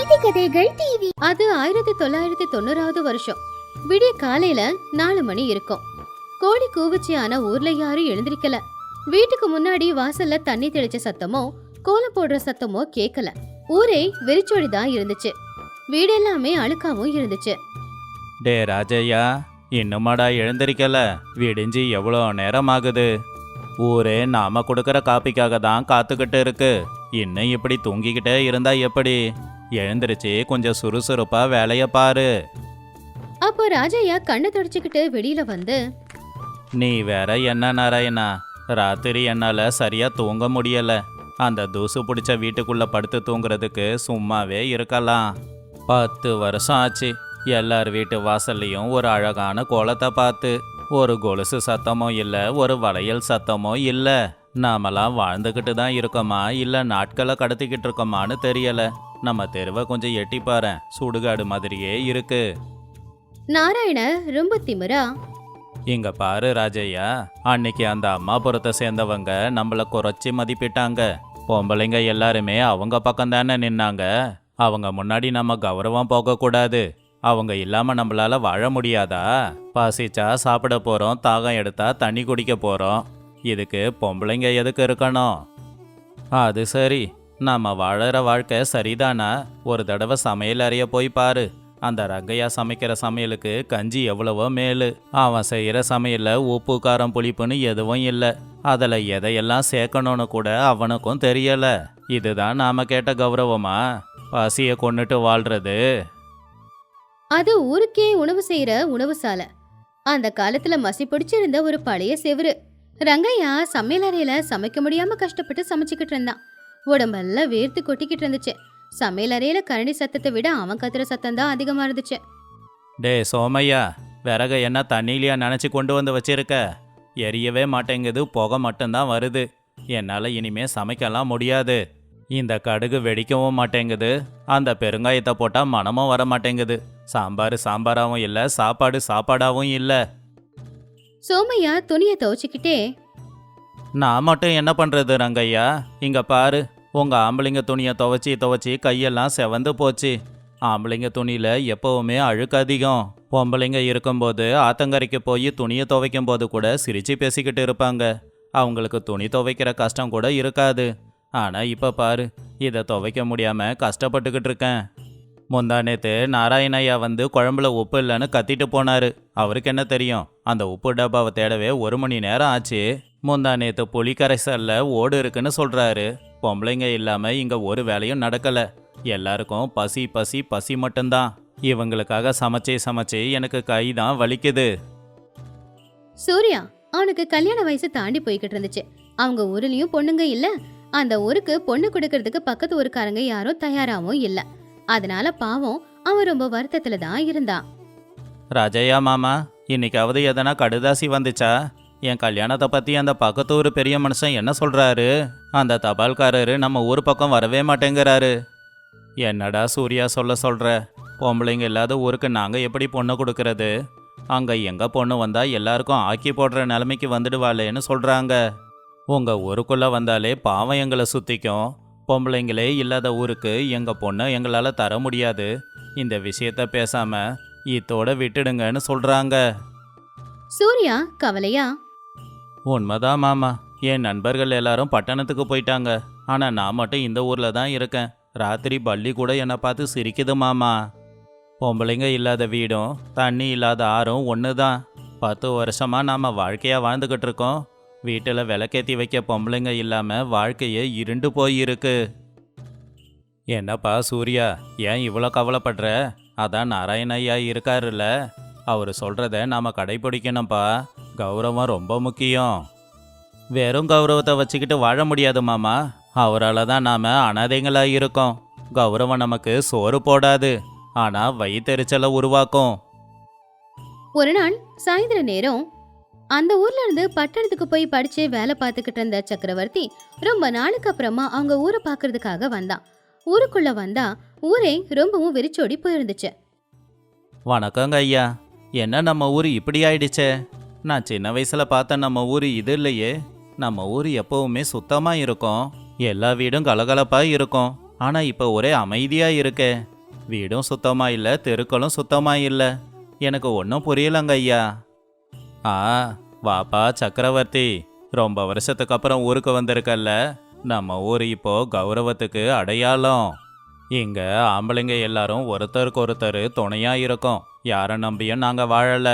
நீதி கதைகள் டிவி. அது 1990வது வருஷம். விடிய காலையில 4 மணி இருக்கும். கோழி கூவச்சி. ஆனா ஊர்ல யாரும் எழுந்திருக்கல. வீட்டுக்கு முன்னாடி வாசல்ல தண்ணி தெளிச்ச சத்தமோ கோலம் போடுற சத்தமோ கேட்கல. ஊரே வெறிச்சோடிதான் இருந்துச்சு. வீடு எல்லாமே அழுக்காவும் இருந்துச்சு. டே ராஜையா, இன்னுமாடா எழுந்திருக்கல? விடிஞ்சு எவ்வளோ நேரம் ஆகுது? ஊரே நாம கொடுக்கற காப்பிக்காக தான் காத்துக்கிட்டு இருக்கு. இன்னும் இப்படி தூங்கிக்கிட்டே இருந்தா எப்படி? எழுந்திருச்சு கொஞ்சம் சுறுசுறுப்பா வேலைய பாரு. அப்போ ராஜையா கண்ணை தொடச்சுக்கிட்டு வெளியில வந்து, நீ வேற என்ன நாராயணா, ராத்திரி என்னால சரியா தூங்க முடியல. அந்த தூசு பிடிச்ச வீட்டுக்குள்ள படுத்து தூங்குறதுக்கு சும்மாவே இருக்கலாம். 10 வருஷம் ஆச்சு எல்லார் வீட்டு வாசல்லையும் ஒரு அழகான கோலத்தை பார்த்து. ஒரு கொலுசு சத்தமோ இல்லை, ஒரு வளையல் சத்தமோ இல்லை. நாமெல்லாம் வாழ்ந்துக்கிட்டு தான் இருக்கோமா இல்லை நாட்களை கடத்திக்கிட்டு இருக்கோமான்னு தெரியல. நம்ம தெருவை கொஞ்சம் எட்டி பாரு, சுடுகாடு மாதிரியே இருக்கு. நாராயண ரொம்ப திமிரா, இங்க பாரு ராஜையா, அன்னைக்கு அந்த அம்மாபுரத்தை சேர்ந்தவங்க நம்மள குறைச்சி மதிப்பிட்டாங்க. பொம்பளைங்க எல்லாருமே அவங்க பக்கம் தானே நின்னாங்க. அவங்க முன்னாடி நம்ம கௌரவம் போகக்கூடாது. அவங்க இல்லாம நம்மளால வாழ முடியாதா? பசிச்சா சாப்பிட போறோம், தாகம் எடுத்தா தண்ணி குடிக்க போறோம். இதுக்கு பொம்பளைங்க எதுக்கு இருக்கணும்? அது சரி, நம்ம வாழற வாழ்க்கை சரிதானா? ஒரு தடவை சமையல் அறைய போய் பாரு. அந்த ரங்கையா சமைக்கிற சமையலுக்கு கஞ்சி எவ்வளவோ மேலு. அவன் செய்யற சமையல்ல உப்பு காரம் புளிப்புன்னு எதுவும் இல்லை. அதில் எதையெல்லாம் சேர்க்கணும்னு கூட அவனுக்கும் தெரியல. இதுதான் நாம கேட்ட கௌரவமா? பசியை கொண்டுட்டு வாழ்றது. அது ஊருக்கே உணவு செய்யற உணவு சாலை. அந்த காலத்துல மசி பிடிச்சிருந்த ஒரு பழைய செவுரு. ரங்கையா சமையலறையில சமைக்க முடியாம கஷ்டப்பட்டு சமைச்சுக்கிட்டு இருந்தான். உடம்பெல்லாம் வேர்த்து கொட்டிக்கிட்டு இருந்துச்சு. சமையலறையில கரண்டி சத்தத்தை விட அவன் கத்துற சத்தம் தான் அதிகமா இருந்துச்சு. டே சோமையா, விறக என்ன தண்ணியிலையா நினச்சி கொண்டு வந்து வச்சிருக்க? எரியவே மாட்டேங்குது, புகை மட்டும்தான் வருது. என்னால் இனிமே சமைக்கலாம் முடியாது. இந்த கடுகு வெடிக்கவும் மாட்டேங்குது. அந்த பெருங்காயத்தை போட்டால் மனமும் வர மாட்டேங்குது. சாம்பார் சாம்பாராகவும் இல்லை, சாப்பாடு சாப்பாடாகவும் இல்லை. சோமையா துணியை துவைச்சுக்கிட்டே, நான் மட்டும் என்ன பண்ணுறது ரங்கையா? இங்கே பாரு, உங்கள் ஆம்பளைங்க துணியை துவைச்சி கையெல்லாம் செவந்து போச்சு. ஆம்பளைங்க துணியில் எப்போவுமே அழுக்கு அதிகம். பொம்பளைங்க இருக்கும்போது ஆத்தங்கரைக்கு போய் துணியை துவைக்கும் போது கூட சிரித்து பேசிக்கிட்டு இருப்பாங்க. அவங்களுக்கு துணி துவைக்கிற கஷ்டம் கூட இருக்காது. ஆனால் இப்போ பாரு, இதை துவைக்க முடியாமல் கஷ்டப்பட்டுக்கிட்டு இருக்கேன். முந்தா நேற்று நாராயணையா வந்து குழம்புல உப்பு இல்லைன்னு கத்திட்டு போனார். அவருக்கு என்ன தெரியும்? அந்த உப்பு டப்பாவை தேடவே 1 மணி நேரம் ஆச்சு. முந்தா நேற்று புளி கரைசல்ல ஓடு இருக்குன்னு சொல்கிறாரு. பொம்பளைங்க இல்லாமல் இங்கே ஒரு வேலையும் நடக்கலை. எல்லாருக்கும் பசி பசி பசி மட்டும்தான். இவங்களுக்காக சமைச்சே எனக்கு கை தான் வலிக்குது. சூர்யா அவனுக்கு கல்யாண வயசு தாண்டி போய்கிட்டு இருந்துச்சு. அவங்க ஊர்லயும் பொண்ணுங்க இல்ல. அந்த ஊருக்கு பொண்ணு கொடுக்கறதுக்கு பக்கத்து ஊருக்காரங்க யாரும் தயாராகவும் இல்ல. அதனால பாவம் அவன் ரொம்ப வருத்தத்துல தான் இருந்தான். ராஜையா மாமா, இன்னைக்காவது எதனா கடுதாசி வந்துச்சா? என் கல்யாணத்தை பற்றி அந்த பக்கத்து ஊர் பெரிய மனுஷன் என்ன சொல்கிறாரு? அந்த தபால்காரரு நம்ம ஊர் பக்கம் வரவே மாட்டேங்கிறாரு. என்னடா சூர்யா சொல்கிற? பொம்பளைங்க இல்லாத ஊருக்கு நாங்கள் எப்படி பொண்ணு கொடுக்கறது? அங்கே எங்கள் பொண்ணு வந்தால் எல்லாருக்கும் ஆக்கி போடுற நிலைமைக்கு வந்துடுவாளேன்னு சொல்கிறாங்க. உங்கள் ஊருக்குள்ளே வந்தாலே பாவம் எங்களை சுற்றிக்கும். பொம்பளைங்களே இல்லாத ஊருக்கு எங்கள் பொண்ணை எங்களால் தர முடியாது. இந்த விஷயத்த பேசாமல் இதோட விட்டுடுங்கன்னு சொல்கிறாங்க. சூர்யா கவலையா, உண்மைதான் மாமா, என் நண்பர்கள் எல்லாரும் பட்டணத்துக்கு போயிட்டாங்க. ஆனால் நான் மட்டும் இந்த ஊரில் தான் இருக்கேன். ராத்திரி பள்ளி கூட என்னை பார்த்து சிரிக்குது மாமா. பொம்பளைங்க இல்லாத வீடும் தண்ணி இல்லாத ஆறும் ஒன்று தான். 10 வருஷமாக நாம் வாழ்க்கையாக வாழ்ந்துக்கிட்டு இருக்கோம். வீட்டில் விளக்கேற்றி வைக்க பொம்பளைங்க இல்லாமல் வாழ்க்கையே இருண்டு போயிருக்கு. என்னப்பா சூர்யா, ஏன் இவ்வளோ கவலைப்படுற? அதான் நாராயணையா இருக்காருல்ல, அவர் சொல்கிறத நாம் கடைப்பிடிக்கணும்ப்பா. கௌரவம் ரொம்ப முக்கியம். வெறும் கௌரவத்தை வச்சுக்கிட்டு வாழ முடியாது மாமா. அவரால் தான் நாம் அனாதைங்களாக இருக்கோம். கௌரவம் நமக்கு சோறு போடாது, ஆனால் வயிற்றெரிச்சலை உருவாக்கும். ஒரு நாள் சாயந்தர நேரம் அந்த ஊர்ல இருந்து பட்டணத்துக்கு போய் படிச்சு வேலை பார்த்துக்கிட்டு இருந்த சக்கரவர்த்தி ரொம்ப நாளுக்கு அப்புறமா அவங்க ஊரை பாக்குறதுக்காக வந்தான். ஊருக்குள்ள வந்தா ஊரே ரொம்பவும் வெறிச்சோடி போயிருந்துச்சு. வணக்கங்க ஐயா. என்ன நம்ம ஊர் இப்படி ஆயிடுச்சே? நான் சின்ன வயசுல பார்த்த நம்ம ஊர் இது இல்லையே. நம்ம ஊர் எப்பவுமே சுத்தமா இருக்கும். எல்லா வீடும் கலகலப்பா இருக்கும். ஆனா இப்ப ஒரே அமைதியா இருக்கே. வீடும் சுத்தமா இல்லை, தெருக்களும் சுத்தமா இல்லை. எனக்கு ஒன்றும் புரியலங்க ஐயா. ஆ, வாப்பா சக்கரவர்த்தி, ரொம்ப வருஷத்துக்கு அப்புறம் ஊருக்கு வந்திருக்கல்ல. நம்ம ஊர் இப்போ கௌரவத்துக்கு அடையாளம். இங்க ஆம்பளைங்க எல்லாரும் ஒருத்தருக்கு ஒருத்தர் துணையா இருக்கோம். யாரை நம்பியும் நாங்க வாழல.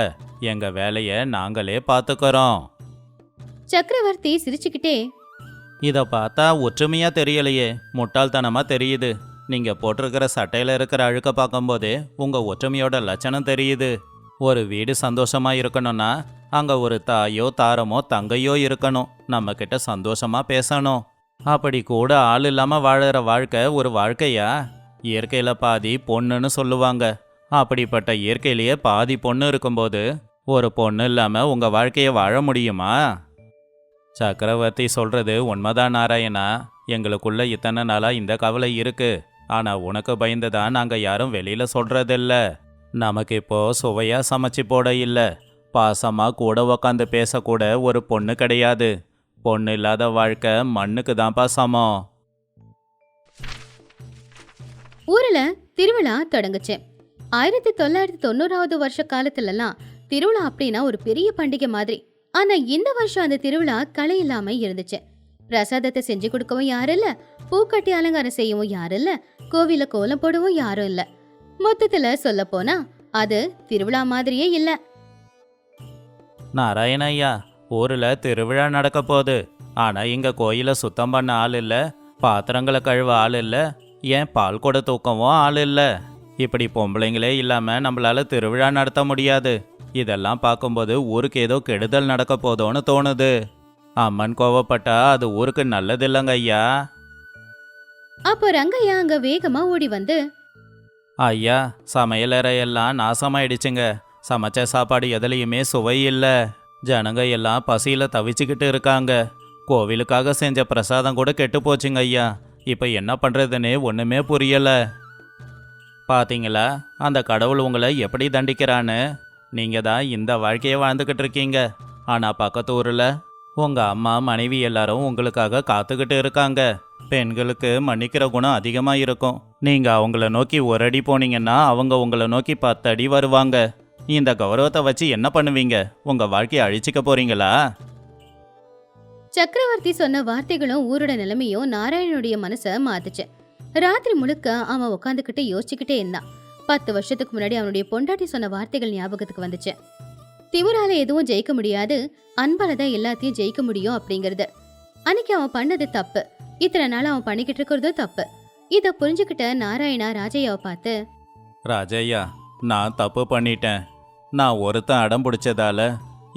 எங்க வேலையை நாங்களே பார்த்துக்கிறோம். சக்கரவர்த்தி சிரிச்சுக்கிட்டே, இதை பார்த்தா ஒற்றுமையா தெரியலையே, முட்டாள்தனமா தெரியுது. நீங்க போட்டிருக்கிற சட்டையில இருக்கிற அழுக்க பார்க்கும்போதே உங்க ஒற்றுமையோட லட்சணம் தெரியுது. ஒரு வீடு சந்தோஷமா இருக்கணும்னா அங்க ஒரு தாயோ தாரமோ தங்கையோ இருக்கணும். நம்ம கிட்ட சந்தோஷமா பேசணும். அப்படி கூட ஆள் இல்லாம வாழற வாழ்க்கை ஒரு வாழ்க்கையா? இயற்கையில பாதி பொண்ணுன்னு சொல்லுவாங்க. அப்படிப்பட்ட இயற்கையிலேயே பாதி பொண்ணு இருக்கும்போது ஒரு பொண்ணு இல்லாம உங்க வாழ்க்கைய வாழ முடியுமா? சக்கரவர்த்தி சொல்றது உண்மைதான் நாராயணா. எங்களுக்குள்ள இத்தனை நாளா இந்த கவலை இருக்கு. ஆனா உனக்கு பயந்துதான் நாங்க யாரும் வெளியில சொல்றதில்ல. நமக்கு இப்போ சுவையா சமைச்சு போட இல்ல, பாசமா கூட உக்காந்து பேசக்கூட ஒரு பொண்ணு கிடையாது. பொண்ணு இல்லாத வாழ்க்கை மண்ணுக்கு தான் சமம். ஊர்ல திருவிழா தொடங்குச்சு. 1990வது வருஷ காலத்துலலாம் திருவிழா அப்படின்னா ஒரு பெரிய பண்டிகை மாதிரி. ஆனா இந்த வருஷம் அந்த திருவிழா களை இல்லாம இருந்துச்சு. பிரசாதத்தை செஞ்சு கொடுக்கவும் யாரும் இல்ல, பூக்கட்டி அலங்காரம் செய்யவும் யாரும் இல்ல, கோவில கோலம் போடவும் யாரும் இல்ல. மொத்தத்துல சொல்ல போனா அது திருவிழா மாதிரியே இல்ல. நாராயண ஐயா, ஊர்ல திருவிழா நடக்க போகுது. ஆனா இங்க கோயில சுத்தம் பண்ண ஆள் இல்ல, பாத்திரங்களை கழுவ ஆள் இல்ல, ஏன் பால் கூட தூக்கவும் ஆள் இல்ல. இப்படி பொம்பளைங்களே இல்லாம நம்மளால திருவிழா நடத்த முடியாது. இதெல்லாம் பார்க்கும்போது ஊருக்கு ஏதோ கெடுதல் நடக்க போதோன்னு தோணுது. அம்மன் கோவப்பட்டா அது ஊருக்கு நல்லது இல்லைங்க ஐயா. அப்போ ரங்கையா அங்க வேகமா ஓடி வந்து, ஐயா, சமையலறையெல்லாம் நாசமாயிடுச்சுங்க. சமைச்ச சாப்பாடு எதுலையுமே சுவை இல்லை. ஜனங்க எல்லாம் பசியில தவிச்சுக்கிட்டு இருக்காங்க. கோவிலுக்காக செஞ்ச பிரசாதம் கூட கெட்டு போச்சுங்க ஐயா. இப்போ என்ன பண்றதுன்னு ஒண்ணுமே புரியல. பாத்தீங்களா அந்த கடவுள் உங்களை எப்படி தண்டிக்கிறான்னு? நீங்க தான் இந்த வாழ்க்கையை வாழ்ந்துக்கிட்டு இருக்கீங்க. ஆனா பக்கத்து ஊர்ல உங்க அம்மா மனைவி எல்லாரும் உங்களுக்காக காத்துக்கிட்டு இருக்காங்க. பெண்களுக்கு மன்னிக்கிற குணம் அதிகமா இருக்கும். நீங்க அவங்கள நோக்கி ஒரு அடி போனீங்கன்னா அவங்க உங்களை நோக்கி 10 அடி வருவாங்க. இந்த கௌரவத்தை வச்சு என்ன பண்ணுவீங்க? உங்க வாழ்க்கையை அழிச்சிக்க போறீங்களா? சக்கரவர்த்தி சொன்ன வார்த்தைகளும் ஊரோட நிலைமையும் நாராயணனுடைய மனசை மாத்துச்சு. ராத்திரி முழுக்க அவன் உட்காந்துக்கிட்டு யோசிச்சுக்கிட்டே இருந்தான். 10 வருஷத்துக்கு முன்னாடி அவனுடைய பொண்டாட்டி சொன்ன வார்த்தைகள் ஞாபகத்துக்கு வந்துச்சு. திமுறால எதுவும் ஜெயிக்க முடியாது, அன்பால தான் எல்லாத்தையும் ஜெயிக்க முடியும் அப்படிங்கிறது. அன்னைக்கு அவன் பண்ணது தப்பு. இத்தனை நாள் அவன் பண்ணிக்கிட்டு இருக்கிறது தப்பு. இத புரிஞ்சுக்கிட்ட நாராயணா ராஜையாவை பார்த்து, ராஜையா, நான் தப்பு பண்ணிட்டேன். நான் ஒருத்தன் அடம் பிடிச்சதால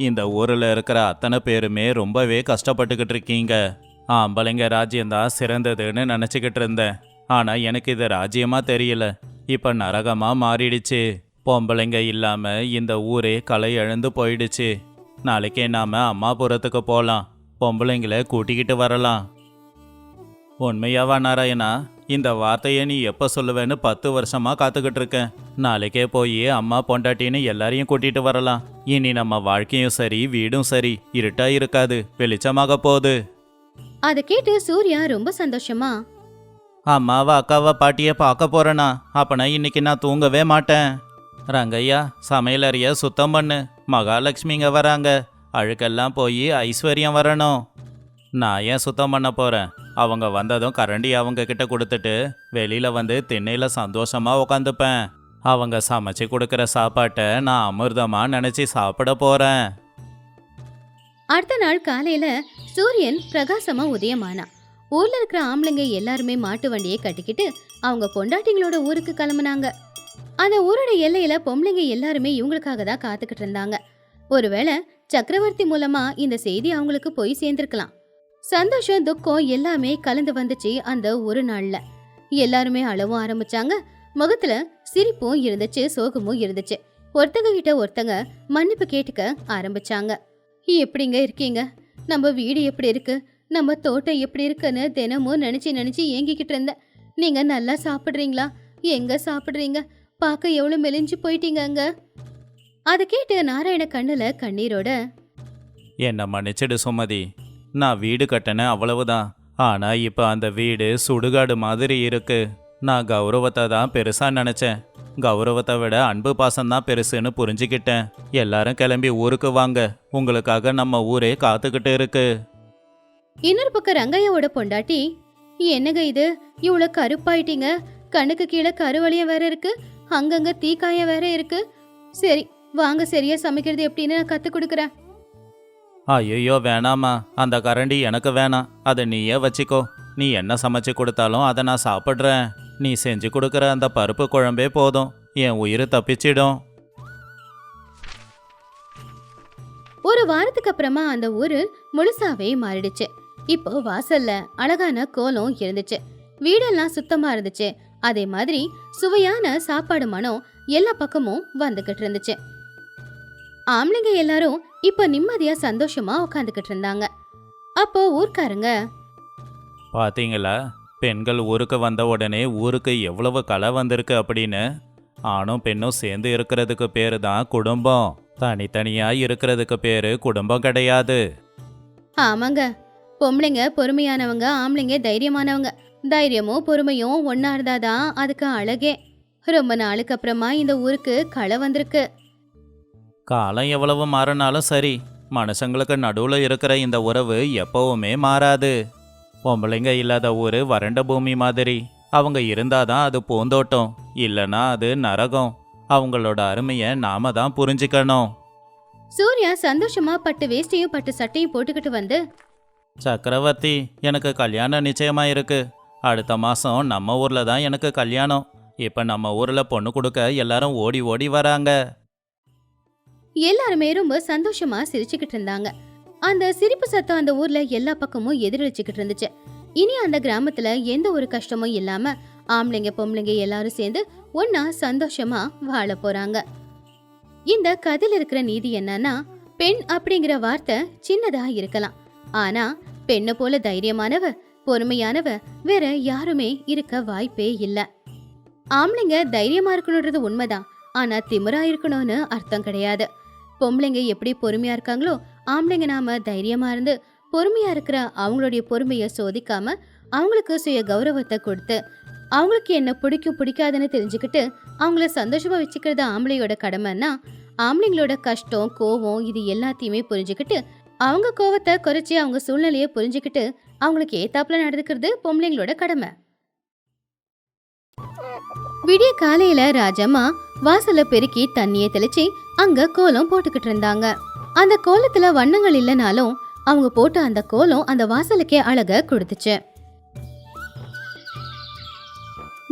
இந்த ஊரில் இருக்கிற அத்தனை பேருமே ரொம்பவே கஷ்டப்பட்டுக்கிட்டு இருக்கீங்க. ஆம்பளைங்க ராஜ்யம்தான் சிறந்ததுன்னு நினச்சிக்கிட்டு இருந்தேன். ஆனால் எனக்கு இது ராஜ்யமாக தெரியல. இப்போ நரகமாக மாறிடுச்சு. பொம்பளைங்க இல்லாமல் இந்த ஊரே களை இழந்து போயிடுச்சு. நாளைக்கே நாம் அம்மாபுரத்துக்கு போகலாம். பொம்பளைங்களை கூட்டிக்கிட்டு வரலாம். உண்மையாவா நாராயணா? இந்த வார்த்தையை நீ எப்போ சொல்லுவேன்னு 10 வருஷமா காத்துக்கிட்டு இருக்கேன். நாளைக்கே போய் அம்மா பொண்டாட்டின்னு எல்லாரையும் கூட்டிட்டு வரலாம். இனி நம்ம வாழ்க்கையும் சரி வீடும் சரி இருட்டா இருக்காது, வெளிச்சமாக போகுது. அதை கேட்டு சூர்யா ரொம்ப சந்தோஷமா, அம்மாவை அக்காவை பாட்டியை பார்க்க போறேனா? அப்பனா இன்னைக்கு நான் தூங்கவே மாட்டேன். ரங்கையா, சமையலறைய சுத்தம் பண்ணு. மகாலட்சுமிங்க வராங்க. அழுக்கெல்லாம் போய் ஐஸ்வர்யம் வரணும். நான் ஏன் சுத்தம் பண்ண போறேன்? அவங்க வந்ததும் கரண்டி அவங்க கிட்ட கொடுத்துட்டு வெளியில வந்து திண்ணையில சந்தோஷமா உக்காந்துப்பேன். அவங்க சமைச்சு கொடுக்குற சாப்பாட்டை நான் அமிர்தமா நினைச்சு சாப்பிட போறேன். அடுத்த நாள் காலையில சூரியன் பிரகாசமா உதயமானா. ஊர்ல இருக்கிற ஆம்பளைங்க எல்லாருமே மாட்டு வண்டியை கட்டிக்கிட்டு அவங்க பொண்டாட்டிங்களோட ஊருக்கு கிளம்புனாங்க. அந்த ஊரோட எல்லையில பொம்பளைங்க எல்லாருமே இவங்களுக்காக தான் காத்துக்கிட்டு இருந்தாங்க. ஒருவேளை சக்கரவர்த்தி மூலமா இந்த செய்தி அவங்களுக்கு போய் சேர்ந்திருக்கலாம். சந்தோஷம் துக்கம் எல்லாமே கலந்து வந்துச்சு. அந்த ஒரு நாள்ல எல்லாருமே அழவும் ஆரம்பிச்சாங்க. முகத்துல சிரிப்பும் இருந்துச்சு, சோகமும் இருந்துச்சு. ஒருத்தங்க கிட்ட ஒருத்தங்க மன்னிப்பு கேட்டுக்க ஆரம்பிச்சாங்க. எப்படிங்க இருக்கீங்க? நம்ம வீடு எப்படி இருக்கு, நம்ம தோட்டம் எப்படி இருக்குன்னு தினமும் நினைச்சு ஏங்கிக்கிட்டு இருந்தேன். நீங்க நல்லா சாப்பிடுறீங்களா? எங்க சாப்பிடுறீங்க? பார்க்க எவ்வளவு மெலிஞ்சு போயிட்டீங்க. அதை கேட்டு நாராயண கண்ணுல கண்ணீரோட, என்ன மன்னிச்சிடு சுமதி. நான் வீடு கட்டினேன், அவ்வளவுதான். ஆனா இப்ப அந்த வீடு சுடுகாடு மாதிரி இருக்கு. நான் கௌரவத்தை தான் பெருசா நினைச்சேன். கௌரவத்தை விட அன்பு பாசம்தான் பெருசுன்னு புரிஞ்சுக்கிட்டேன். எல்லாரும் கிளம்பி ஊருக்கு வாங்க, உங்களுக்காக நம்ம ஊரே காத்துக்கிட்டு இருக்கு. இன்னொரு பக்கம் ரங்கையாவோட பொண்டாட்டி, என்னங்க இது, இவ்வளவு கருப்பாயிட்டீங்க, கண்ணுக்கு கீழே கருவளையம் வேற இருக்கு, அங்கங்க தீக்காயம் வேற இருக்கு. சரி வாங்க, சரியா சமைக்கிறது எப்படின்னு நான் கத்து கொடுக்குறேன். ஐயோ வேணாமா, அந்த கரண்டி எனக்கு வேணாம், அதை நீயே வச்சிக்கோ. நீ என்ன சமைச்சு கொடுத்தாலும் அதை நான் சாப்பிட்றேன். நீ செஞ்சு கொடுக்குற அந்த பருப்பு குழம்பே போதும், என் உயிர் தப்பிச்சிடும். ஒரு வாரத்துக்கு அப்புறமா அந்த ஊரு முழுசாவே மாறிடுச்சு. இப்போ வாசல்ல அழகான கோலம் இருந்துச்சு, வீடெல்லாம் சுத்தமா இருந்துச்சு. அதே மாதிரி சுவையான சாப்பாடு மனம் எல்லா பக்கமும் வந்துகிட்டு இருந்துச்சு. ஆம்பளைங்க எல்லாரும் இப்ப நிம்மதியா சந்தோஷமா உட்காந்துக்கிட்டு இருந்தாங்க. அப்போ ஊர்க்காரங்க, பாத்தீங்களா, பெண்கள் ஊருக்கு வந்த உடனே ஊருக்கு எவ்வளவு கலை வந்திருக்கு அப்படின்னு. ஆணும் பெண்ணும் சேர்ந்து இருக்கிறதுக்கு பேரு தான் குடும்பம், தனித்தனியா இருக்கிறதுக்கு பேரு குடும்பம் கிடையாது. ஆமாங்க, பொம்பளைங்க பொறுமையானவங்க, ஆம்பளைங்க தைரியமானவங்க. தைரியமும் பொறுமையும் ஒன்னா இருந்தாதான் அதுக்கு அழகே. ரொம்ப நாளுக்கு அப்புறமா இந்த ஊருக்கு களை வந்திருக்கு. காலம் எவ்வளவு மாறினாலும் சரி, மனுஷங்களுக்கு நடுவுல இருக்கிற இந்த உறவு எப்பவுமே மாறாது. பொம்பளைங்க இல்லாத ஊரு வறண்ட பூமி மாதிரி. அவங்க இருந்தாதான் அது பூந்தோட்டம், இல்லைன்னா அது நரகம். அவங்களோட அருமையை நாம தான் புரிஞ்சுக்கணும். சூர்யா சந்தோஷமா பட்டு வேஷ்டியும் பட்டு சட்டையும் போட்டுக்கிட்டு வந்து, சக்கரவர்த்தி, எனக்கு கல்யாணம் நிச்சயமா இருக்கு. அடுத்த மாசம் நம்ம ஊர்ல தான் எனக்கு கல்யாணம். இப்ப நம்ம ஊர்ல பொண்ணு கொடுக்க எல்லாரும் ஓடி ஓடி வராங்க. எல்லாருமே ரொம்ப சந்தோஷமா சிரிச்சுக்கிட்டு இருந்தாங்க. அந்த சிரிப்பு சத்தம் அந்த ஊர்ல எல்லா பக்கமும் எதிரொலிச்சுக்கிட்டு இருந்துச்சு. இனி அந்த கிராமத்துல எந்த ஒரு கஷ்டமும் இல்லாம ஆம்பளைங்க பொம்பளைங்க எல்லாரும் சேர்ந்து ஒன்னா சந்தோஷமா வாழ போறாங்க. இந்த கதையில இருக்கிற நீதி என்னன்னா, பெண் அப்படிங்கிற வார்த்தை சின்னதா இருக்கலாம், ஆனா பெண்ணை போல தைரியமானவ பொறுமையானவ வேற யாருமே இருக்க வாய்ப்பே இல்ல. ஆம்பளைங்க தைரியமா இருக்கணும்ன்றது உண்மைதான், ஆனா திமிரா இருக்கணும்னு அர்த்தம் கிடையாது. பொம்பளைங்க எப்படி பொறுமையா இருக்காங்களோ, ஆம்பளைங்க நாம தைரியமா இருந்து பொறுமையா இருக்கிற அவங்களுடைய பொறுமையை சோதிக்காம அவங்களுக்கு சுய கௌரவத்தை கொடுத்து அவங்களுக்கு என்ன பிடிக்கும் பிடிக்காதுன்னு தெரிஞ்சுக்கிட்டு அவங்கள சந்தோஷமா வச்சுக்கிறது ஆம்பளையோட கடமைன்னா, ஆம்பளைங்களோட கஷ்டம் கோவம் இது எல்லாத்தையுமே புரிஞ்சுக்கிட்டு அவங்க கோவத்தை குறைச்சி அவங்க சூழ்நிலையை புரிஞ்சுக்கிட்டு அவங்களுக்கு ஏத்தாப்புல நடந்துக்கிறது பொம்பளைங்களோட கடமை. விடிய காலையில ராஜம்மா வாசல பெருக்கி தண்ணியை தெளிச்சு அங்க கோலம் போட்டுக்கிட்டு இருந்தாங்க. அந்த கோலத்துல வண்ணங்கள் இல்லைனாலும் அவங்க போட்ட அந்த கோலம் அந்த வாசலுக்கே அழக கொடுத்துச்சு.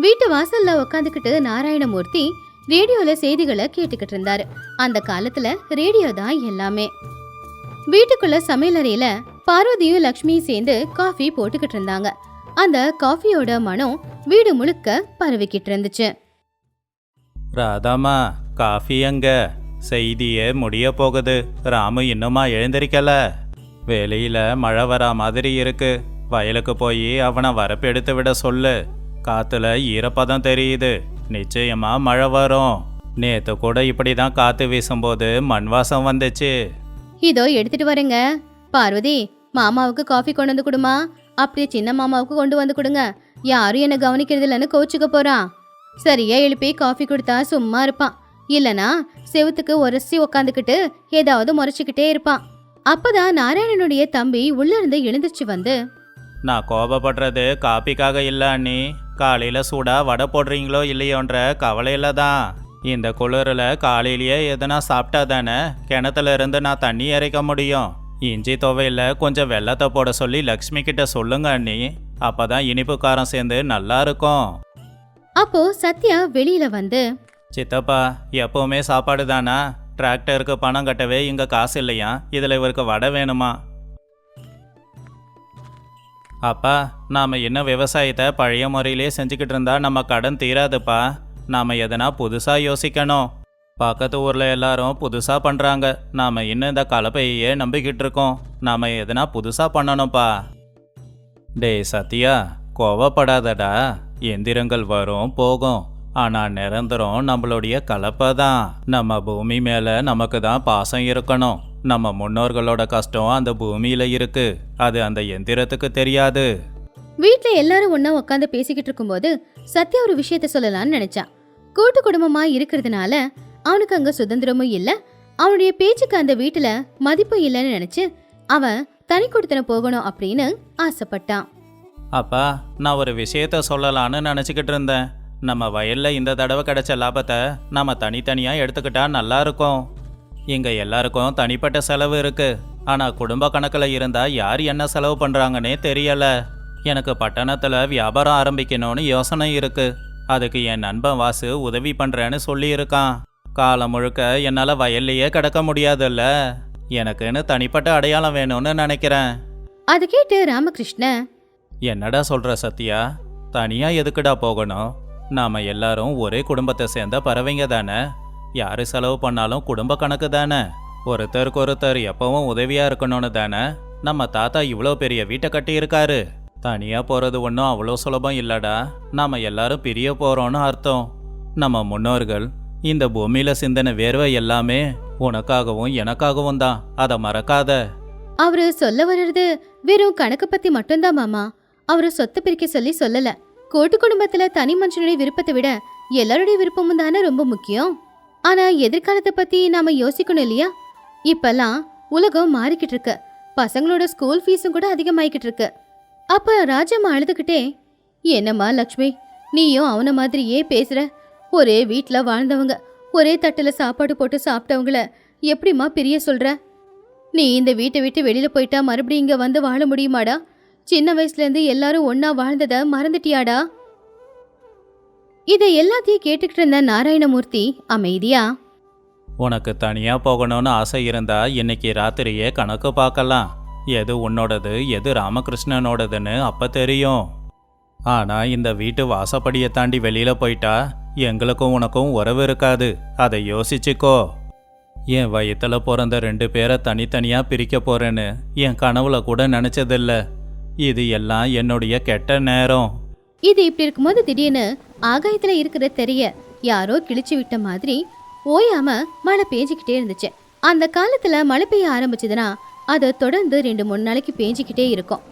வீட்டு வாசல்ல உக்காந்துக்கிட்டு நாராயணமூர்த்தி ரேடியோல செய்திகளை கேட்டுக்கிட்டு இருந்தாரு. அந்த காலத்துல ரேடியோ தான் எல்லாமே. வீட்டுக்குள்ள சமையலறையில பார்வதியும் லக்ஷ்மியும் சேர்ந்து காஃபி போட்டுக்கிட்டு இருந்தாங்க. அந்த காஃபியோட மனம் வீடு முழுக்க பரவிக்கிட்டு இருந்துச்சு. ராதாமா, காஃபி எங்க? செய்தியே முடிய போகுது. ராமு இன்னுமா எழுந்திருக்கல? வெளியில மழை வரா மாதிரி இருக்கு. வயலுக்கு போய் அவனை வரப்பெடுத்து விட சொல்லு. காத்துல ஈரப்பதம் தெரியுது, நிச்சயமா மழை வரும். நேத்து கூட இப்படிதான் காத்து வீசும்போது மண் வாசம் வந்துச்சு. இதோ எடுத்துட்டு வரேங்க. பார்வதி, மாமாவுக்கு காஃபி கொண்டு வந்து கொடுமா. அப்படியே சின்ன மாமாவுக்கு கொண்டு வந்து கொடுங்க. யாரும் என்ன கவனிக்கிறது இல்லைன்னு கோச்சுக்க போறான். சரியா எழுப்பி காஃபி கொடுத்தா சும்மா இருப்பான், இல்லனா செவுத்துக்கு உரசி உக்காந்துக்கிட்டு ஏதாவது முறைச்சிக்கிட்டே இருப்பான். அப்பதான் நாராயணனுடைய தம்பி உள்ள இருந்து எழுந்திருச்சு வந்து, நான் கோபப்படுறது காப்பிக்காக இல்ல அண்ணி. காலையில சூடா வடை போடுறீங்களோ இல்லையோன்ற கவலையில தான். இந்த குளிரில் காலையிலேயே எதனா சாப்பிட்டா தானே கிணத்துல இருந்து நான் தண்ணி இறைக்க முடியும். இஞ்சி துவையில கொஞ்சம் வெள்ளத்தை போட சொல்லி லக்ஷ்மி கிட்ட சொல்லுங்க அண்ணி. அப்பதான் இனிப்பு காரம் சேர்ந்து நல்லா இருக்கும். அப்போ சத்யா வெளியில வந்து, சித்தப்பா, எப்பவுமே சாப்பாடு தானா? டிராக்டருக்கு பணம் கட்டவே இங்க காசு இல்லையா? இதுல இவருக்கு வடை வேணுமா? அப்பா, நாம என்ன விவசாயத்தை பழைய முறையிலே செஞ்சுக்கிட்டு இருந்தா நம்ம கடன் தீராதுப்பா. நாம எதனா புதுசா யோசிக்கணும். பக்கத்து ஊர்ல எல்லாரும் புதுசா பண்றாங்க, நாம இன்னும் இந்த கலப்பையே நம்பிக்கிட்டு இருக்கோம். நாம எதனா புதுசா பண்ணணும்ப்பா. டேய் சத்யா, கோவப்படாதடா. எந்திரங்கள் வரும் போகும், ஆனா நிரந்தரம் நம்மளுடைய கலப்பை தான். நம்ம பூமி மேல நமக்கு தான் பாசம் இருக்கணும். நம்ம முன்னோர்களோட கஷ்டம் அந்த பூமியில இருக்கு, அது அந்த எந்திரத்துக்கு தெரியாது. வீட்ல எல்லாரும் ஒண்ணா உட்காந்து பேசிக்கிட்டு இருக்கும்போது சத்யா ஒரு விஷயத்த சொல்லலாம்னு நினைச்சான். கூட்டு குடும்பமா இருக்கிறதுனால அவனுக்கு அங்க சுதந்திரமும் இல்ல, அவனுடைய பேச்சுக்கு அந்த வீட்டுல மதிப்பு இல்லைன்னு நினைச்சு அவன் தனி கொடுத்தன போகணும் அப்படின்னு ஆசைப்பட்டான். அப்பா, நான் ஒரு விஷயத்த சொல்லலான்னு நினச்சிக்கிட்டு இருந்தேன். நம்ம வயல்ல இந்த தடவை கிடைச்ச லாபத்தை நம்ம தனித்தனியாக எடுத்துக்கிட்டா நல்லா இருக்கும். இங்கே எல்லாருக்கும் தனிப்பட்ட செலவு இருக்கு. ஆனால் குடும்ப கணக்கில் இருந்தால் யார் என்ன செலவு பண்ணுறாங்கன்னே தெரியலை. எனக்கு பட்டணத்தில் வியாபாரம் ஆரம்பிக்கணும்னு யோசனை இருக்கு. அதுக்கு என் நண்பன் வாசு உதவி பண்ணுறேன்னு சொல்லியிருக்கான். காலம் முழுக்க என்னால் வயல்லையே கிடக்க முடியாதுல்ல. எனக்குன்னு தனிப்பட்ட அடையாளம் வேணும்னு நினைக்கிறேன். அதை கேட்டு ராமகிருஷ்ணன், என்னடா சொல்கிற சத்யா? தனியாக எதுக்குடா போகணும்? நாம் எல்லாரும் ஒரே குடும்பத்தை சேர்ந்த பறவைங்க தானே. யார் செலவு பண்ணாலும் குடும்ப கணக்கு தானே. ஒருத்தருக்கு ஒருத்தர் எப்பவும் உதவியாக இருக்கணும்னு தானே நம்ம தாத்தா இவ்வளோ பெரிய வீட்டை கட்டியிருக்காரு. தனியாக போகிறது ஒன்றும் அவ்வளோ சுலபம் இல்லடா. நாம் எல்லாரும் பிரிய போகிறோன்னு அர்த்தம். நம்ம முன்னோர்கள் இந்த பூமியில் சிந்தின வேர்வை எல்லாமே உனக்காகவும் எனக்காகவும் தான். அதை மறக்காத. அவரு சொல்ல வர்றது வெறும் கணக்கு பத்தி மட்டும்தான் மாமா. அவரு சொத்து பிரிக்க சொல்லி சொல்லல. கூட்டு குடும்பத்துல தனி மனுஷனுடைய விருப்பத்தை விட எல்லாருடைய விருப்பமும் தானே ரொம்ப முக்கியம். ஆனா எதிர்காலத்தை பத்தி நாம யோசிக்கணும் இல்லையா? இப்பெல்லாம் உலகம் மாறிக்கிட்டு இருக்கு. பசங்களோட ஸ்கூல் ஃபீஸும் கூட அதிகமாயிக்கிட்டு இருக்கு. அப்ப ராஜம்மா அழுதுகிட்டே, என்னம்மா லக்ஷ்மி, நீயும் அவன மாதிரியே பேசுற? ஒரே வீட்டுல வாழ்ந்தவங்க, ஒரே தட்டுல சாப்பாடு போட்டு சாப்பிட்டவங்கள எப்படிம்மா பிரிய சொல்ற? நீ இந்த வீட்டை விட்டு வெளியில போயிட்டா மறுபடியும் இங்க வந்து வாழ முடியுமாடா? சின்ன வயசுல இருந்து எல்லாரும் ஒன்னா வாழ்ந்தத மறந்துட்டியாடா? இதை எல்லாத்தையும் கேட்டுக்கிட்டு இருந்த நாராயணமூர்த்தி அமைதியா, உனக்கு தனியாக போகணும்னு ஆசை இருந்தா இன்னைக்கு ராத்திரியே கணக்கு பார்க்கலாம். எது உன்னோடது எது ராமகிருஷ்ணனோடதுன்னு அப்போ தெரியும். ஆனால் இந்த வீட்டு வாசப்படியை தாண்டி வெளியில் போயிட்டா எங்களுக்கும் உனக்கும் உறவு இருக்காது. அதை யோசிச்சுக்கோ. என் வயிற்றுல பிறந்த 2 பேரை தனித்தனியாக பிரிக்க போறேன்னு என் கனவுல கூட நினச்சதில்ல. இது எல்லாம் என்னுடைய கெட்ட நேரம். இது இப்படி இருக்கும்போது திடீர்னு ஆகாயத்துல இருக்கிற தெரிய யாரோ கிழிச்சு விட்ட மாதிரி ஓயாம மழை பேஞ்சிக்கிட்டே இருந்துச்சு. அந்த காலத்துல மழை பெய்ய ஆரம்பிச்சதுன்னா அது தொடர்ந்து 2-3 நாளைக்கு பேஞ்சிக்கிட்டே இருக்கும்.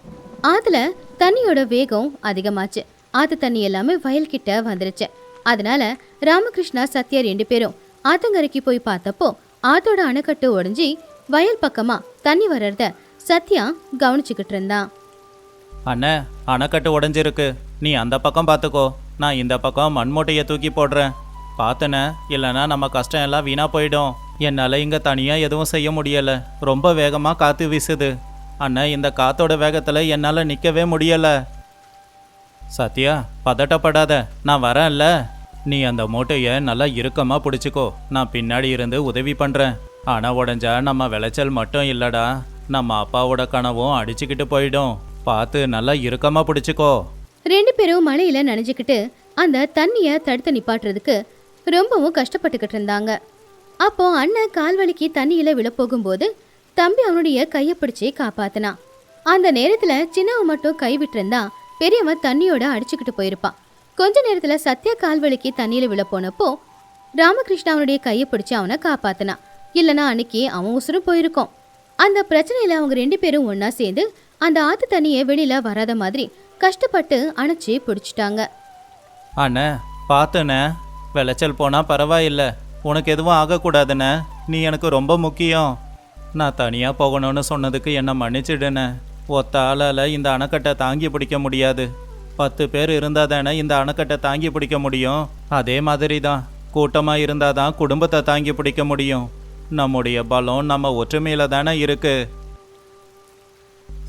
ஆத்துல தண்ணியோட வேகம் அதிகமாச்சு. ஆத்து தண்ணி எல்லாமே வயல்கிட்ட வந்துருச்சு. அதனால ராமகிருஷ்ணா சத்யா 2 பேரும் ஆத்தங்கரைக்கு போய் பார்த்தப்போ ஆத்தோட அணைக்கட்டு உடைஞ்சி வயல் பக்கமா தண்ணி வர்றத சத்யா கவனிச்சுக்கிட்டு இருந்தான். அண்ணே, அணைக்கட்டு உடஞ்சிருக்கு. நீ அந்த பக்கம் பார்த்துக்கோ, நான் இந்த பக்கம் மண்மூட்டையை தூக்கி போடுறேன். பார்த்தனே, இல்லைன்னா நம்ம கஷ்டம் எல்லாம் வீணாக போயிடும். என்னால் இங்கே தனியாக எதுவும் செய்ய முடியலை. ரொம்ப வேகமாக காற்று வீசுது. அண்ணா, இந்த காற்றோட வேகத்தில் என்னால் நிற்கவே முடியலை. சத்யா, பதட்டப்படாத, நான் வரேன்ல. நீ அந்த மூட்டையை நல்லா இறுக்கமாக பிடிச்சிக்கோ. நான் பின்னாடி இருந்து உதவி பண்ணுறேன். அணை உடஞ்சா நம்ம விளைச்சல் மட்டும் இல்லைடா, நம்ம அப்பாவோட கனவும் அடிச்சுக்கிட்டு போயிடும். பார்த்து நல்லா இறுக்கமாக பிடிச்சிக்கோ. 2 பேரும் மழையில நனைஞ்சுக்கிட்டு அந்த தண்ணிய தடுத்து நிப்பாட்டுறதுக்கு ரொம்பவும் கஷ்டப்பட்டுக்கிட்டு இருந்தாங்க. அப்போ அண்ணன் கால்வலிக்கு தண்ணியில விழப்போகும்போது தம்பி அவனுடைய கையை பிடிச்சி காப்பாத்தினான். அந்த நேரத்துல சின்னவன் மட்டும் கை விட்டுருந்தா பெரியவன் தண்ணியோட அடிச்சுக்கிட்டு போயிருப்பான். கொஞ்ச நேரத்துல சத்யா கால்வலிக்கு தண்ணியில விழ போனப்போ ராமகிருஷ்ணா அவனுடைய கையை பிடிச்சி அவனை காப்பாத்தினான். இல்லைன்னா அன்னைக்கு அவன் உசுரும் போயிருக்கும். அந்த பிரச்சனையில அவங்க 2 பேரும் ஒன்னா சேர்ந்து அந்த ஆத்து தண்ணியை வெளியில வராத மாதிரி கஷ்டப்பட்டு அணைச்சி பிடிச்சிட்டாங்க. அண்ணே, பார்த்துண்ணே, விளைச்சல் போனால் பரவாயில்லை. உனக்கு எதுவும் ஆகக்கூடாதுண்ணே. நீ எனக்கு ரொம்ப முக்கியம். நான் தனியாக போகணும்னு சொன்னதுக்கு என்னை மன்னிச்சிடுண்ணே. ஒத்த ஆளால் இந்த அணைக்கட்டை தாங்கி பிடிக்க முடியாது. 10 பேர் இருந்தால் தானே இந்த அணைக்கட்டை தாங்கி பிடிக்க முடியும். அதே மாதிரி தான் கூட்டமாக இருந்தால் தான் குடும்பத்தை தாங்கி பிடிக்க முடியும். நம்முடைய பலம் நம்ம ஒற்றுமையில் தானே இருக்கு.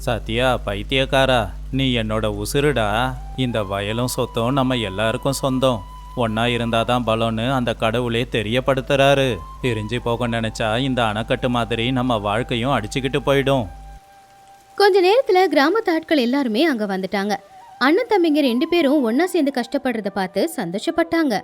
சத்யா, பைத்தியக்காரா, நீ என்னோட உசுருடா. இந்த வயலும் சொத்தும் நம்ம எல்லாருக்கும் சொந்தம். ஒன்னா இருந்தாதான் பலம்னு அந்த கடவுளே தெரியப்படுத்துறாரு. பிரிஞ்சு போக நினைச்சா இந்த அணைக்கட்டு மாதிரி நம்ம வாழ்க்கையும் அடிச்சுக்கிட்டு போயிடும். கொஞ்ச நேரத்துல கிராமத்து ஆட்கள் எல்லாருமே அங்க வந்துட்டாங்க. அண்ணன் தம்பிங்க 2 பேரும் ஒன்னா சேர்ந்து கஷ்டப்படுறத பார்த்து சந்தோஷப்பட்டாங்க.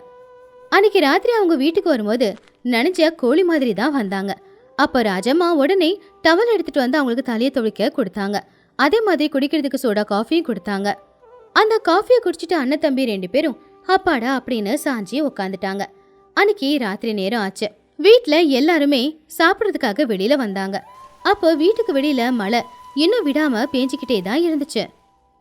அன்னைக்கு ராத்திரி அவங்க வீட்டுக்கு வரும்போது நினைச்ச கோழி மாதிரி தான் வந்தாங்க. அப்ப ராஜம்மா உடனே டவல் எடுத்துட்டு வந்து அவங்களுக்கு தலையை துவைக்க கொடுத்தாங்க. அதே மாதிரி குடிக்கிறதுக்கு சோடா காஃபியும் கொடுத்தாங்க. அந்த காஃபியை குடிச்சிட்டு அண்ணன் தம்பி 2 பேரும் அப்பாடா அப்படின்னு சாஞ்சி உட்காந்துட்டாங்க. அன்னைக்கு ராத்திரி நேரம் ஆச்சு. வீட்டுல எல்லாருமே சாப்பிட்றதுக்காக வெளியில வந்தாங்க. அப்போ வீட்டுக்கு வெளியில மழை இன்னும் விடாம பேஞ்சிக்கிட்டே தான் இருந்துச்சு.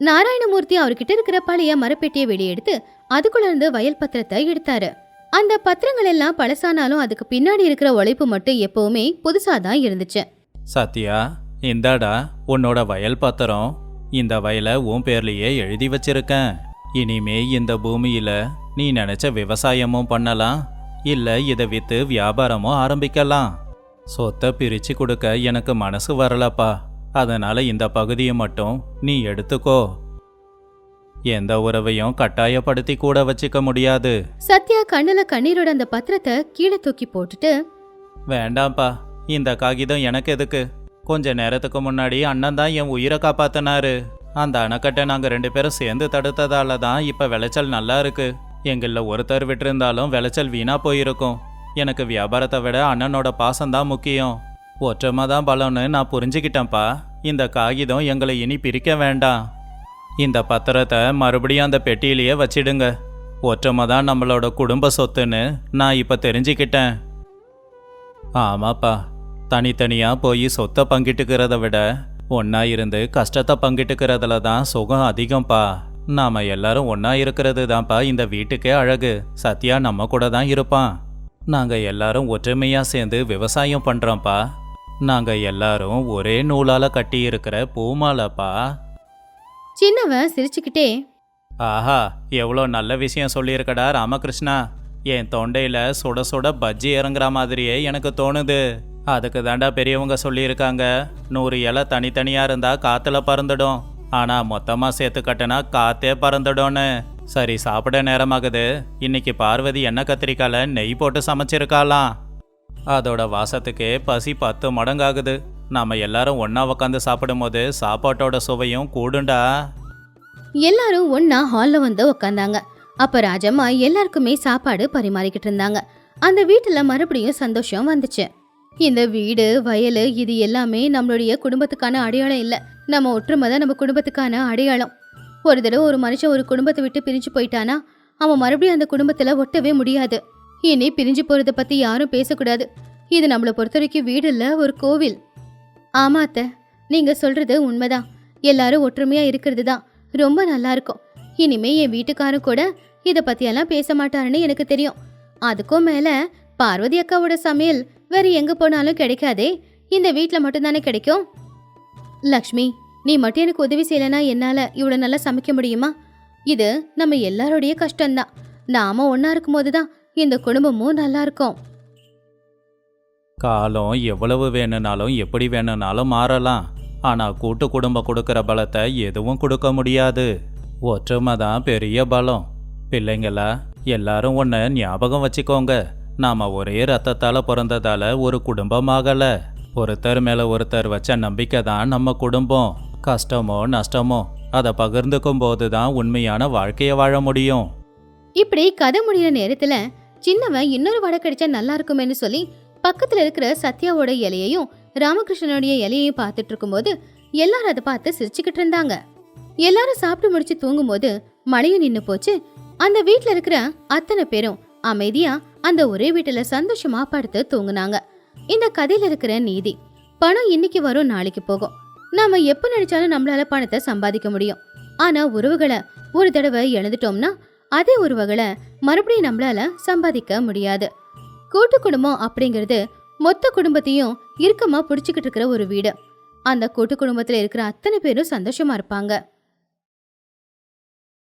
நாராயணமூர்த்தி அவர்கிட்ட இருக்கிற பழைய மரப்பெட்டியை வெளியே எடுத்து அதுக்குள்ள இருந்து வயல் பத்திரத்தை எடுத்தாரு. அந்த பத்திரங்கள் எல்லாம் பழசானாலும் அதுக்கு பின்னாடி இருக்கிற உழைப்பு மட்டும் எப்பவுமே புதுசாதான் இருந்துச்சு. சத்யா, இந்தாடா உன்னோட வயல் பத்திரம். இந்த வயலை உன் பேர்லயே எழுதி வச்சிருக்கேன். இனிமே இந்த பூமியில நீ நினைச்ச விவசாயமும் பண்ணலாம், இல்ல இதை வித்து வியாபாரமும் ஆரம்பிக்கலாம். சொத்தை பிரிச்சு கொடுக்க எனக்கு மனசு வரலப்பா. அதனால இந்த பகுதியை மட்டும் நீ எடுத்துக்கோ. எந்த உறவையும் கட்டாயப்படுத்தி கூட வச்சுக்க முடியாது. சத்யா கண்ணுல கண்ணீரோட அந்த பத்திரத்தை கீழே தூக்கி போட்டுட்டு, வேண்டாம்ப்பா, இந்த காகிதம் எனக்கு எதுக்கு? கொஞ்ச நேரத்துக்கு முன்னாடி அண்ணன் தான் என் உயிரை காப்பாத்தினாரு. அந்த அணைக்கட்டை நாங்க 2 பேரும் சேர்ந்து தடுத்ததால தான் இப்ப விளைச்சல் நல்லா இருக்கு. எங்களில் ஒருத்தர் விட்டிருந்தாலும் விளைச்சல் வீணா போயிருக்கும். எனக்கு வியாபாரத்தை விட அண்ணனோட பாசம்தான் முக்கியம். ஒற்றமை தான் பலம்னு நான் புரிஞ்சுக்கிட்டேன்ப்பா. இந்த காகிதம் எங்களை இனி பிரிக்க வேண்டாம். இந்த பத்திரத்தை மறுபடியும் அந்த பெட்டியிலேயே வச்சிடுங்க. ஒற்றமை தான் நம்மளோட குடும்ப சொத்துன்னு நான் இப்ப தெரிஞ்சுக்கிட்டேன். ஆமாப்பா, தனித்தனியா போய் சொத்தை பங்கிட்டுக்கிறத விட ஒன்னா இருந்து கஷ்டத்தை பங்கிட்டுக்கிறதுல தான் சுகம் அதிகம்ப்பா. நாம எல்லாரும் ஒன்னா இருக்கிறது தான்ப்பா இந்த வீட்டுக்கே அழகு. சத்யா நம்ம கூட தான் இருப்பான். நாங்க எல்லாரும் ஒற்றுமையா சேர்ந்து விவசாயம் பண்றோம்ப்பா. நாங்க எல்லாரும் ஒரே நூலால கட்டி இருக்கிற பூமாலப்பா. சின்னவன் சிரிச்சுக்கிட்டே, ஆஹா, எவ்வளோ நல்ல விஷயம் சொல்லியிருக்கடா ராமகிருஷ்ணா. என் தொண்டையில சுட சுட பஜ்ஜி இறங்குற மாதிரியே எனக்கு தோணுது. அதுக்கு தாண்டா பெரியவங்க சொல்லியிருக்காங்க, 100 இலை தனித்தனியா இருந்தா காத்துல பறந்துடும், ஆனா மொத்தமா சேர்த்து கட்டினா காத்தே பறந்துடும்னு. சரி, சாப்பிட நேரமாகுது. இன்னைக்கு பார்வதி எண்ணெய் கத்திரிக்கால நெய் போட்டு சமைச்சிருக்காலாம். அதோட வாசத்துக்கே பசி 10 மடங்காகுது. நாம எல்லாரும் ஒன்னா உக்காந்து சாப்பிடும் போது சாப்பாட்டோட சுவையும் கூடுண்டா. எல்லாரும் ஒன்னா ஹால்ல வந்து உக்காந்தாங்க. அப்ப ராஜம்மா எல்லாருக்குமே சாப்பாடு பரிமாறிக்கிட்டு இருந்தாங்க. அந்த வீட்டுல மறுபடியும் சந்தோஷம் வந்துச்சு. இந்த வீடு, வயல், இது எல்லாமே நம்மளுடைய குடும்பத்துக்கான அடையாளம் இல்ல. நம்ம ஒற்றுமை தான் நம்ம குடும்பத்துக்கான அடையாளம். ஒரு தடவை ஒரு மனுஷன் ஒரு குடும்பத்தை விட்டு பிரிஞ்சு போயிட்டானா அவன் மறுபடியும் அந்த குடும்பத்துல ஒட்டவே முடியாது. இனி பிரிஞ்சு போறத பத்தி யாரும் பேசக்கூடாது. இது நம்மளை பொறுத்த வரைக்கும் வீடு இல்ல, ஒரு கோவில். ஆமா அத்தை, நீங்க சொல்றது உண்மைதான். எல்லாரும் ஒற்றுமையா இருக்கிறது தான் ரொம்ப நல்லா இருக்கும். இனிமே என் வீட்டுக்காரன் கூட இத பத்தியெல்லாம் பேச மாட்டாருன்னு எனக்கு தெரியும். அதுக்கும் மேல பார்வதி அக்காவோட சமையல் வேற எங்க போனாலும் கிடைக்காதே, இந்த வீட்ல மட்டும்தானே கிடைக்கும். லக்ஷ்மி, நீ மட்டும் எனக்கு உதவி செய்யலனா என்னால இவ்வளவு நல்லா சமைக்க முடியுமா? இது நம்ம எல்லாருடைய கஷ்டம்தான். நாம ஒன்னா இருக்கும் போதுதான் இந்த குடும்பமும் நல்லா இருக்கும். காலம் எவ்வளவு வேணும்னாலும் எப்படி வேணும்னாலும் மாறலாம். ஆனா கூட்டு குடும்பம் கொடுக்கிற பலத்தை எதுவும் கொடுக்க முடியாது. ஒற்றுமை தான் பெரிய பலம். பிள்ளைங்களா, எல்லாரும் ஒன்று ஞாபகம் வச்சுக்கோங்க. நாம ஒரே ரத்தத்தால பிறந்ததால ஒரு குடும்பமாகல. ஒருத்தர் மேல ஒருத்தர் வச்ச நம்பிக்கை தான் நம்ம குடும்பம். கஷ்டமோ நஷ்டமோ அதை பகிர்ந்துக்கும் போதுதான் உண்மையான வாழ்க்கைய வாழ முடியும். இப்படி கதை முடிகிற நேரத்துல சின்னவன் இன்னொரு வடை கிடைச்சா நல்லா இருக்குமேன்னு சொல்லி பக்கத்துல இருக்கிற சத்யாவோட இலையையும் ராமகிருஷ்ணனுடைய இலையையும் பார்த்துட்டு இருக்கும்போது எல்லாரும் அதை பார்த்து சிரிச்சுக்கிட்டு இருந்தாங்க. எல்லாரும் சாப்பிட்டு முடிச்சு தூங்கும் போது மழையும் நின்னு போச்சு. அந்த வீட்டுல இருக்கிற அத்தனை பேரும் அமைதியா அந்த ஒரே வீட்டுல சந்தோஷமா படுத்து தூங்குனாங்க. இந்த கதையில இருக்கிற நீதி, பணம் இன்னைக்கு வரும் நாளைக்கு போகும். நாம எப்ப நினைச்சாலும் நம்மளால பணத்தை சம்பாதிக்க முடியும். ஆனா உறவுகளை ஒரு தடவை இழந்துட்டோம்னா அதே உறவுகளை மறுபடியும் நம்மளால சம்பாதிக்க முடியாது. கூட்டு குடும்பம் அப்படிங்கிறது மொத்த குடும்பத்தையும் இறுக்கமா பிடிச்சுக்கிட்டு இருக்கிற ஒரு வீடு. அந்த கூட்டு குடும்பத்துல இருக்கிற அத்தனை பேரும் சந்தோஷமா இருப்பாங்க.